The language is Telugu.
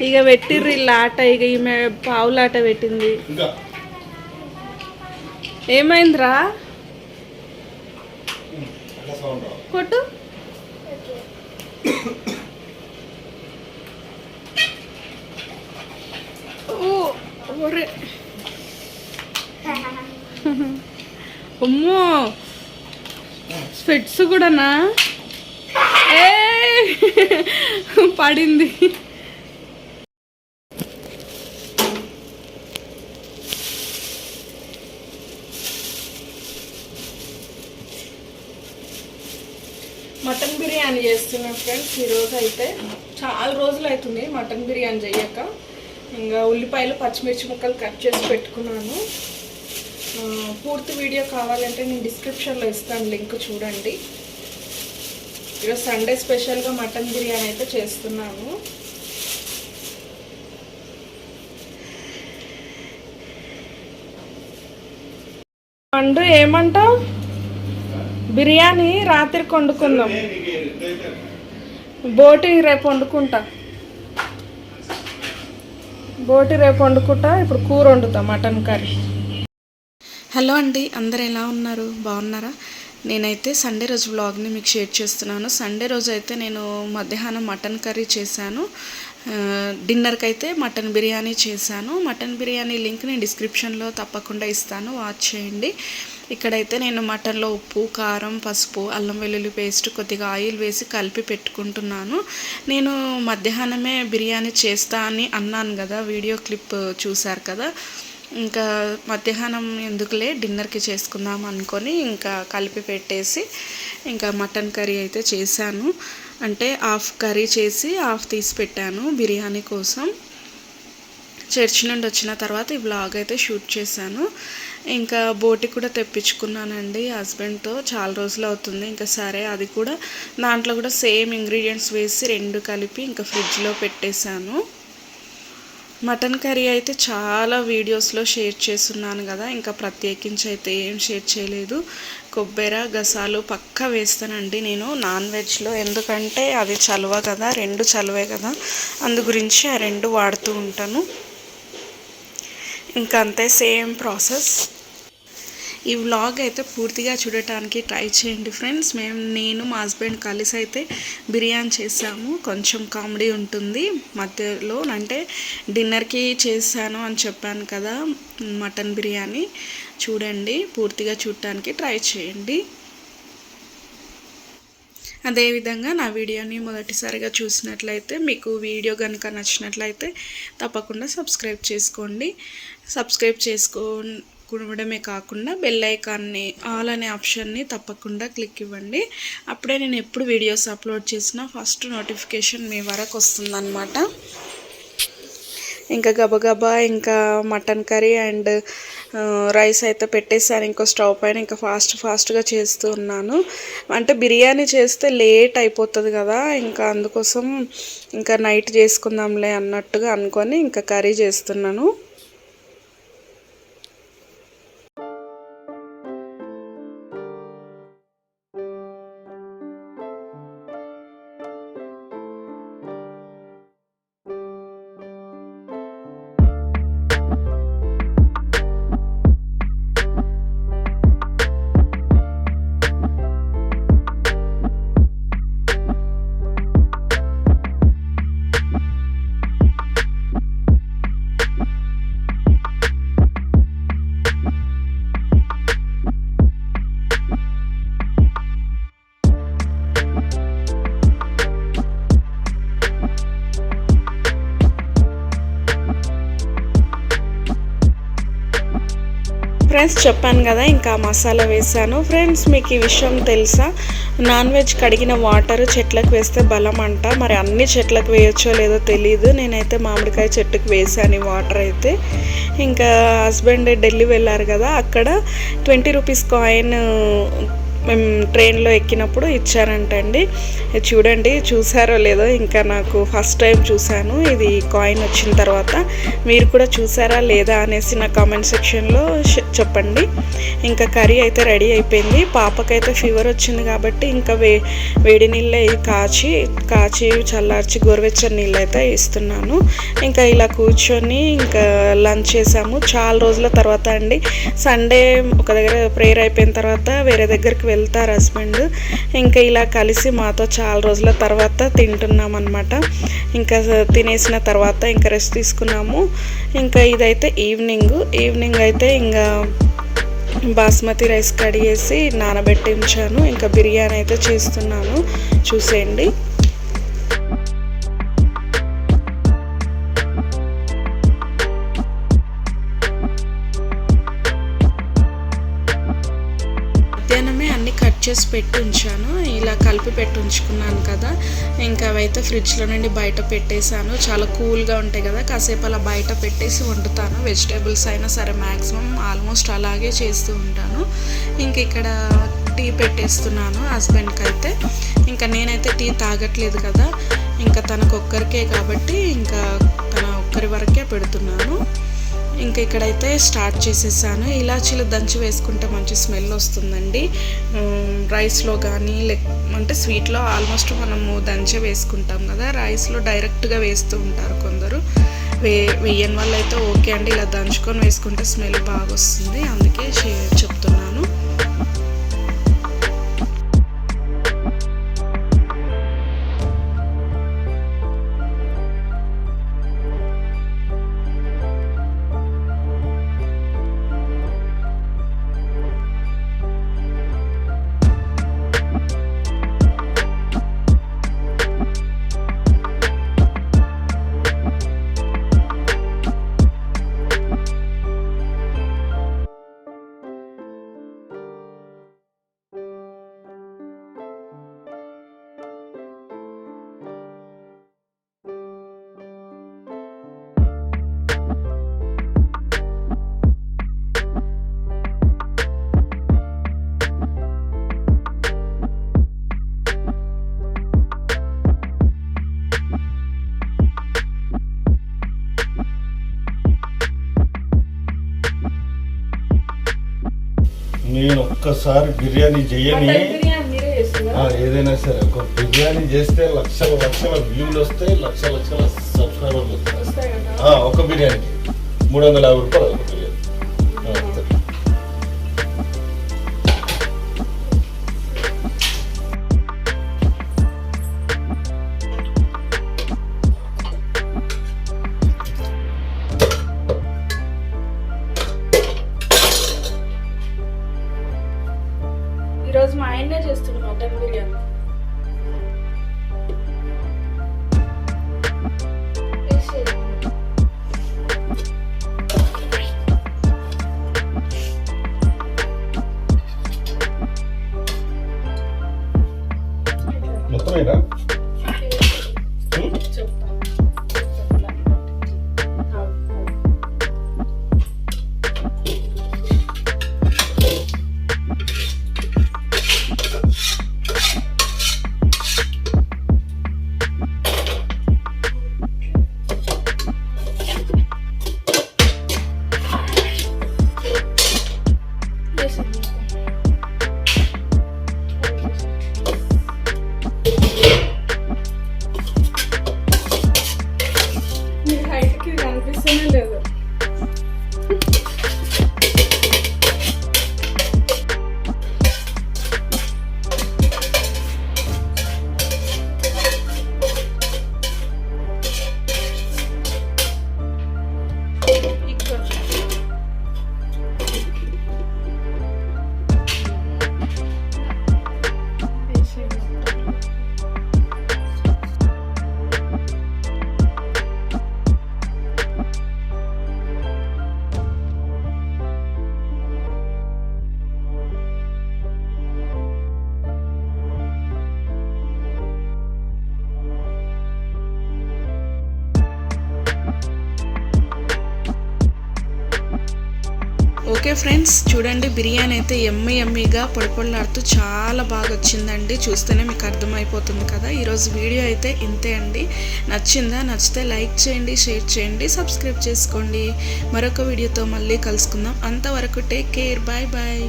ఇక పెట్టిర్రు ఇలా ఆట. ఇక ఈమె పావులాట పెట్టింది. ఏమైందిరా కొట్టు. ఒరే అమ్మో స్వెట్స్ కూడానా? ఏ పడింది. మటన్ బిర్యానీ చేస్తున్నాం ఫ్రెండ్స్. ఈరోజు అయితే చాలా రోజులు అవుతుంది మటన్ బిర్యానీ చేయక. ఇంకా ఉల్లిపాయలు పచ్చిమిర్చి ముక్కలు కట్ చేసి పెట్టుకున్నాను. పూర్తి వీడియో కావాలంటే నేను డిస్క్రిప్షన్లో ఇస్తాను, లింక్ చూడండి. ఈరోజు సండే స్పెషల్గా మటన్ బిర్యానీ అయితే చేస్తున్నాను. అండు ఏమంటావు? బిర్యానీ రాత్రికి వండుకుందాం, బోటి రేపు వండుకుంటా. ఇప్పుడు కూర వండుతా, మటన్ కర్రీ. హలో అండి, అందరు ఎలా ఉన్నారు? బాగున్నారా? నేనైతే సండే రోజు వ్లాగ్ని మీకు షేర్ చేస్తున్నాను. సండే రోజు అయితే నేను మధ్యాహ్నం మటన్ కర్రీ చేశాను. డిన్నర్కి అయితే మటన్ బిర్యానీ చేశాను. మటన్ బిర్యానీ లింక్ నేను డిస్క్రిప్షన్లో తప్పకుండా ఇస్తాను, వాచ్ చేయండి. ఇక్కడైతే నేను మటన్లో ఉప్పు, కారం, పసుపు, అల్లం వెల్లుల్లి పేస్ట్, కొద్దిగా ఆయిల్ వేసి కలిపి పెట్టుకుంటున్నాను. నేను మధ్యాహ్నమే బిర్యానీ చేస్తా అని అన్నాను కదా, వీడియో క్లిప్ చూశారు కదా. ఇంకా మధ్యాహ్నం ఎందుకులే డిన్నర్కి చేసుకుందాం అనుకొని ఇంకా కలిపి పెట్టేసి ఇంకా మటన్ కర్రీ అయితే చేశాను. అంటే హాఫ్ కర్రీ చేసి హాఫ్ తీసి పెట్టాను బిర్యానీ కోసం. చర్చి నుండి వచ్చిన తర్వాత ఈ వ్లాగ్ అయితే షూట్ చేశాను. ఇంకా బోటి కూడా తెప్పించుకున్నానండి హస్బెండ్తో, చాలా రోజులు అవుతుంది. ఇంకా సరే అది కూడా దాంట్లో కూడా సేమ్ ఇంగ్రీడియంట్స్ వేసి రెండు కలిపి ఇంకా ఫ్రిడ్జ్లో పెట్టేశాను. మటన్ కర్రీ అయితే చాలా వీడియోస్లో షేర్ చేస్తున్నాను కదా, ఇంకా ప్రత్యేకించి అయితే ఏం షేర్ చేయలేదు. కొబ్బరి గసాలు పక్కా వేస్తానండి నేను నాన్ వెజ్లో, ఎందుకంటే అది చలువ కదా, రెండు చలువే కదా, అందు గురించి ఆ రెండు వాడుతూ ఉంటాను. ఇంకా అంతే, సేమ్ ప్రాసెస్. ఈ వ్లాగ్ అయితే పూర్తిగా చూడటానికి ట్రై చేయండి ఫ్రెండ్స్. నేను మా హస్బెండ్ కలిసి అయితే బిర్యానీ చేసాము. కొంచెం కామెడీ ఉంటుంది మధ్యలో. అంటే డిన్నర్కి చేశాను అని చెప్పాను కదా మటన్ బిర్యానీ, చూడండి, పూర్తిగా చూడటానికి ట్రై చేయండి. అదేవిధంగా నా వీడియోని మొదటిసారిగా చూసినట్లయితే, మీకు వీడియో కనుక నచ్చినట్లయితే తప్పకుండా సబ్స్క్రైబ్ చేసుకోండి. సబ్స్క్రైబ్ చేసుకోవడమే కాకుండా బెల్ ఐకాన్ని, ఆల్ అనే ఆప్షన్ని తప్పకుండా క్లిక్ ఇవ్వండి. అప్పుడే నేను ఎప్పుడు వీడియోస్ అప్లోడ్ చేసినా ఫస్ట్ నోటిఫికేషన్ మీ వరకు వస్తుందన్నమాట. ఇంకా గబగబా ఇంకా మటన్ కర్రీ అండ్ రైస్ అయితే పెట్టేసాను ఇంకో స్టవ్ పైన. ఇంకా ఫాస్ట్గా చేస్తూ ఉన్నాను. అంటే బిర్యానీ చేస్తే లేట్ అయిపోతుంది కదా, ఇంకా అందుకోసం ఇంకా నైట్ చేసుకుందాంలే అన్నట్టుగా అనుకొని ఇంకా కర్రీ చేస్తున్నాను. ఫ్రెండ్స్ చెప్పాను కదా, ఇంకా మసాలా వేసాను. ఫ్రెండ్స్ మీకు ఈ విషయం తెలుసా, నాన్ వెజ్ కడిగిన వాటర్ చెట్లకు వేస్తే బలం అంట. మరి అన్ని చెట్లకు వేయచ్చో లేదో తెలియదు. నేనైతే మామిడికాయ చెట్టుకు వేసాను ఈ వాటర్ అయితే. ఇంకా హస్బెండ్ ఢిల్లీ వెళ్ళారు కదా, అక్కడ 20 రూపీస్ కాయిన్ మేము ట్రైన్లో ఎక్కినప్పుడు ఇచ్చారంటండి. చూడండి, చూసారో లేదో, ఇంకా నాకు ఫస్ట్ టైం చూశాను ఇది కాయిన్ వచ్చిన తర్వాత. మీరు కూడా చూసారా లేదా అనేసి నా కామెంట్ సెక్షన్లో చెప్పండి. ఇంకా కర్రీ అయితే రెడీ అయిపోయింది. పాపకైతే ఫీవర్ వచ్చింది కాబట్టి ఇంకా వేడి నీళ్ళే కాచి చల్లార్చి గోరువెచ్చని నీళ్ళు అయితే ఇస్తున్నాను. ఇంకా ఇలా కూర్చొని ఇంకా లంచ్ చేసాము. చాలా రోజుల తర్వాత అండి. సండే ఒక దగ్గర ప్రేయర్ అయిపోయిన తర్వాత వేరే దగ్గరికి వెళ్తారు హస్బెండ్. ఇంకా ఇలా కలిసి మాతో చాలా రోజుల తర్వాత తింటున్నాం అనమాట. ఇంకా తినేసిన తర్వాత ఇంకా రెస్ట్ తీసుకున్నాము. ఇంకా ఇదైతే ఈవినింగ్ అయితే ఇంకా బాస్మతి రైస్ కడిగేసి నానబెట్టి ఉంచాను. ఇంకా బిర్యానీ అయితే చేస్తున్నాను, చూసేయండి. మధ్యాహ్నమే అన్నీ కట్ చేసి పెట్టి ఉంచాను, ఇలా కలిపి పెట్టి ఉంచుకున్నాను కదా. ఇంకా అవైతే ఫ్రిడ్జ్లో నుండి బయట పెట్టేశాను. చాలా కూల్గా ఉంటాయి కదా, కాసేపు అలా బయట పెట్టేసి వండుతాను. వెజిటేబుల్స్ అయినా సరే మ్యాక్సిమం ఆల్మోస్ట్ అలాగే చేస్తూ ఉంటాను. ఇంక ఇక్కడ టీ పెట్టేస్తున్నాను హస్బెండ్కి అయితే. ఇంకా నేనైతే టీ తాగట్లేదు కదా, ఇంకా తనకు ఒక్కరికే కాబట్టి ఇంకా తన ఒక్కరి వరకే పెడుతున్నాను. ఇంకా ఇక్కడైతే స్టార్ట్ చేసేసాను. ఇలాచీలు దంచి వేసుకుంటే మంచి స్మెల్ వస్తుందండి రైస్లో కానీ, అంటే స్వీట్లో ఆల్మోస్ట్ మనము దంచే వేసుకుంటాం కదా, రైస్లో డైరెక్ట్గా వేస్తూ ఉంటారు కొందరు. వేయని వాళ్ళు అయితే ఓకే అండి, ఇలా దంచుకొని వేసుకుంటే స్మెల్ బాగా వస్తుంది, అందుకే చెప్తున్నాను. నేను ఒక్కసారి బిర్యానీ చేయని ఏదైనా సరే ఒక బిర్యానీ చేస్తే లక్షల వ్యూలు వస్తాయి, లక్షల సబ్స్క్రైబర్లు వస్తాయి. ఒక బిర్యానీకి 350 రూపాయలు ఒక బిర్యానీ. ఈరోజు మా ఆయన్నే చేస్తున్నాడు మటన్ బిర్యానీ. మొత్తమేనా? ఓకే ఫ్రెండ్స్, చూడండి బిర్యానీ అయితే ఎమ్మీగా పొడిపొడిలాడుతూ చాలా బాగా వచ్చిందండి. చూస్తేనే మీకు అర్థమైపోతుంది కదా. ఈరోజు వీడియో అయితే ఇంతే అండి. నచ్చిందా? నచ్చితే లైక్ చేయండి, షేర్ చేయండి, సబ్స్క్రైబ్ చేసుకోండి. మరొక వీడియోతో మళ్ళీ కలుసుకుందాం. అంతవరకు టేక్ కేర్, బాయ్ బాయ్.